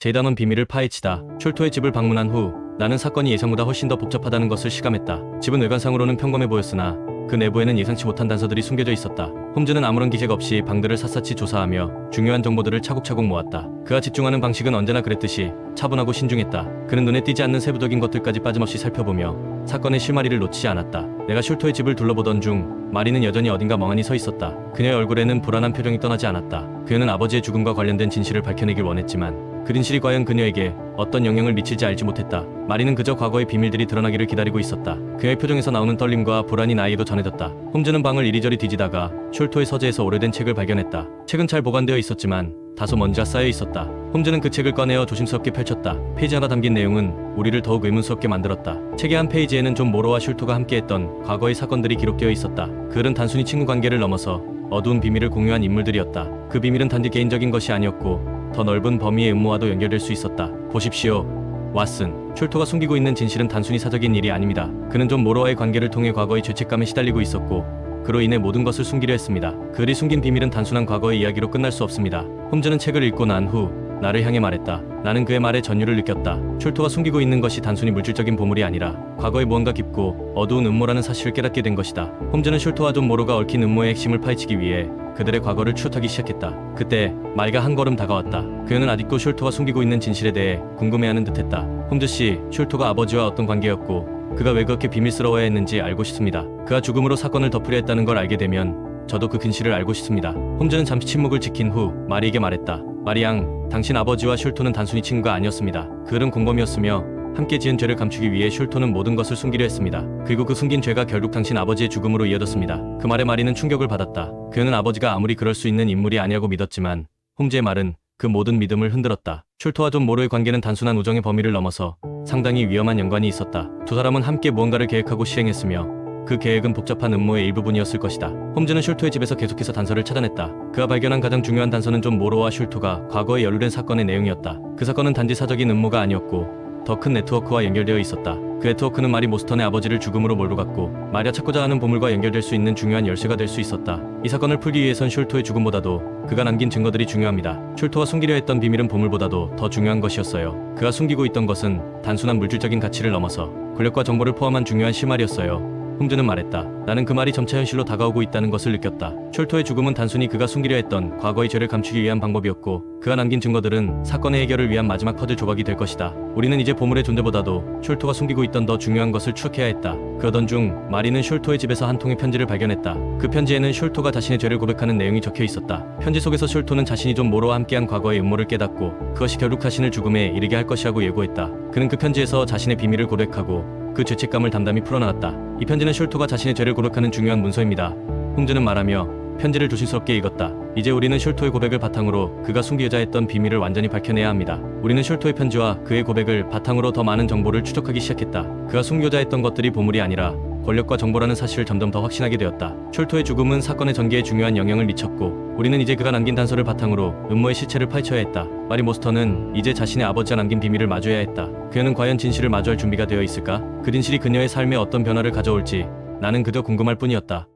제이담은 비밀을 파헤치다 숄토의 집을 방문한 후 나는 사건이 예상보다 훨씬 더 복잡하다는 것을 실감했다. 집은 외관상으로는 평범해 보였으나 그 내부에는 예상치 못한 단서들이 숨겨져 있었다. 홈즈는 아무런 기색 없이 방들을 샅샅이 조사하며 중요한 정보들을 차곡차곡 모았다. 그가 집중하는 방식은 언제나 그랬듯이 차분하고 신중했다. 그는 눈에 띄지 않는 세부적인 것들까지 빠짐없이 살펴보며 사건의 실마리를 놓치지 않았다. 내가 숄토의 집을 둘러보던 중 마리는 여전히 어딘가 멍하니 서 있었다. 그녀의 얼굴에는 불안한 표정이 떠나지 않았다. 그녀는 아버지의 죽음과 관련된 진실을 밝혀내길 원했지만 그 진실이 과연 그녀에게 어떤 영향을 미칠지 알지 못했다. 마리는 그저 과거의 비밀들이 드러나기를 기다리고 있었다. 그의 표정에서 나오는 떨림과 불안이 나에게도 전해졌다. 홈즈는 방을 이리저리 뒤지다가 숄토의 서재에서 오래된 책을 발견했다. 책은 잘 보관되어 있었지만 다소 먼지가 쌓여 있었다. 홈즈는 그 책을 꺼내어 조심스럽게 펼쳤다. 페이지 하나 담긴 내용은 우리를 더욱 의문스럽게 만들었다. 책의 한 페이지에는 존 모로와 숄토가 함께했던 과거의 사건들이 기록되어 있었다. 그들은 단순히 친구 관계를 넘어서 어두운 비밀을 공유한 인물들이었다. 그 비밀은 단지 개인적인 것이 아니었고 더 넓은 범위의 음모와도 연결될 수 있었다. 보십시오, 왓슨. 숄토가 숨기고 있는 진실은 단순히 사적인 일이 아닙니다. 그는 존 모로와의 관계를 통해 과거의 죄책감에 시달리고 있었고 그로 인해 모든 것을 숨기려 했습니다. 그들이 숨긴 비밀은 단순한 과거의 이야기로 끝날 수 없습니다. 홈즈는 책을 읽고 난 후 나를 향해 말했다. 나는 그의 말에 전율을 느꼈다. 숄토가 숨기고 있는 것이 단순히 물질적인 보물이 아니라 과거에 무언가 깊고 어두운 음모라는 사실을 깨닫게 된 것이다. 홈즈는 숄토와 존 모로가 얽힌 음모의 핵심을 파헤치기 위해 그들의 과거를 추적하기 시작했다. 그때 마리가 한 걸음 다가왔다. 그녀는 아직도 숄토가 숨기고 있는 진실에 대해 궁금해하는 듯했다. 홈즈 씨, 숄토가 아버지와 어떤 관계였고 그가 왜 그렇게 비밀스러워했는지 알고 싶습니다. 그가 죽음으로 사건을 덮으려 했다는 걸 알게 되면 저도 그 근실을 알고 싶습니다. 홈즈는 잠시 침묵을 지킨 후 마리에게 말했다. 마리 양, 당신 아버지와 숄토는 단순히 친구가 아니었습니다. 그들은 공범이었으며 함께 지은 죄를 감추기 위해 숄토는 모든 것을 숨기려 했습니다. 그리고 그 숨긴 죄가 결국 당신 아버지의 죽음으로 이어졌습니다. 그 말에 마리는 충격을 받았다. 그녀는 아버지가 아무리 그럴 수 있는 인물이 아니라고 믿었지만 홈즈의 말은 그 모든 믿음을 흔들었다. 숄토와 존 모로의 관계는 단순한 우정의 범위를 넘어서 상당히 위험한 연관이 있었다. 두 사람은 함께 무언가를 계획하고 실행했으며 그 계획은 복잡한 음모의 일부분이었을 것이다. 홈즈는 숄토의 집에서 계속해서 단서를 찾아냈다. 그가 발견한 가장 중요한 단서는 존 모로와 숄토가 과거에 연루된 사건의 내용이었다. 그 사건은 단지 사적인 음모가 아니었고 더 큰 네트워크와 연결되어 있었다. 그 네트워크는 마리 모스턴의 아버지를 죽음으로 몰고 갔고 마리가 찾고자 하는 보물과 연결될 수 있는 중요한 열쇠가 될 수 있었다. 이 사건을 풀기 위해선 숄토의 죽음보다도 그가 남긴 증거들이 중요합니다. 숄토가 숨기려 했던 비밀은 보물보다도 더 중요한 것이었어요. 그가 숨기고 있던 것은 단순한 물질적인 가치를 넘어서 권력과 정보를 포함한 중요한 실마리였어요. 홈즈는 말했다. 나는 그 말이 점차 현실로 다가오고 있다는 것을 느꼈다. 숄토의 죽음은 단순히 그가 숨기려 했던 과거의 죄를 감추기 위한 방법이었고 그가 남긴 증거들은 사건의 해결을 위한 마지막 퍼즐 조각이 될 것이다. 우리는 이제 보물의 존재보다도 숄토가 숨기고 있던 더 중요한 것을 추적해야 했다. 그러던 중 마리는 숄토의 집에서 한 통의 편지를 발견했다. 그 편지에는 숄토가 자신의 죄를 고백하는 내용이 적혀 있었다. 편지 속에서 숄토는 자신이 존 모로와 함께한 과거의 음모를 깨닫고 그것이 결국 자신을 죽음에 이르게 할 것이라고 예고했다. 그는 그 편지에서 자신의 비밀을 고백하고 그 죄책감을 담담히 풀어나갔다. 이 편지는 숄토가 자신의 죄를 고백하는 중요한 문서입니다. 홈즈는 말하며 편지를 조심스럽게 읽었다. 이제 우리는 숄토의 고백을 바탕으로 그가 숨기고자 했던 비밀을 완전히 밝혀내야 합니다. 우리는 숄토의 편지와 그의 고백을 바탕으로 더 많은 정보를 추적하기 시작했다. 그가 숨기고자 했던 것들이 보물이 아니라 권력과 정보라는 사실을 점점 더 확신하게 되었다. 숄토의 죽음은 사건의 전개에 중요한 영향을 미쳤고 우리는 이제 그가 남긴 단서를 바탕으로 음모의 실체를 파헤쳐야 했다. 마리 모스턴은 이제 자신의 아버지가 남긴 비밀을 마주해야 했다. 그녀는 과연 진실을 마주할 준비가 되어 있을까? 그 진실이 그녀의 삶에 어떤 변화를 가져올지 나는 그저 궁금할 뿐이었다.